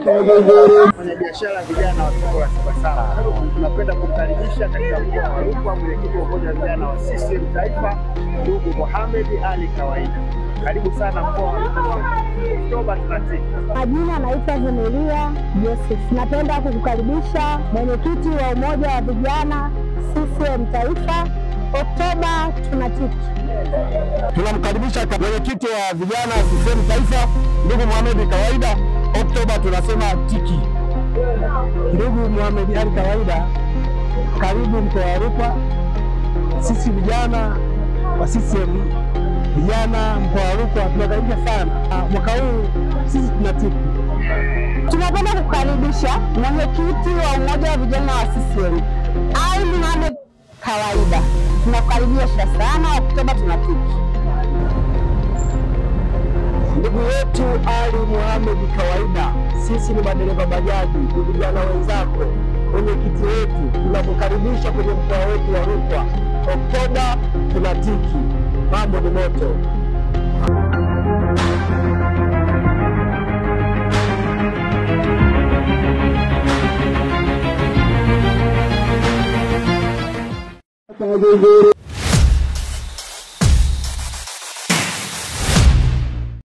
Wafanyabiashara vijana wa soko la Sabasaba, tunapenda kumkaribisha katika mkoa wa Rukwa mwenyekiti wa umoja wa vijana wa CCM Taifa, ndugu Mohamed Ali Kawaida. Karibu sana mkoa wa Rukwa. Oktoba tunatiki. Majina naitwa Vumilia Joseph. Napenda kukukaribisha mwenyekiti wa umoja wa vijana CCM Taifa. Oktoba tunatiki. Tunamkaribisha mwenyekiti wa vijana CCM Taifa, ndugu Mohamed Kawaida. Oktoba tunasema tiki. Ndugu Mohamed Ali Kawaida, karibu mkoa wa Rukwa. Sisi vijana wa CCM vijana mkoa wa Rukwa tunakaribisha sana. Mwaka huu sisi tunatiki. Tunapenda kukaribisha mwenyekiti wa umoja wa vijana wa CCM Ali Mohamed Kawaida. Tunakaribisha sana. Oktoba tunatiki. Ndugu yetu Ali Mohamed Kawaida, sisi ni madereva bajaji, ni vijana wenzako, mwenyekiti wetu, tunakukaribisha kwenye mkoa wetu wa Rukwa. Oktoba tunatiki, mambo ni moto. Thank you.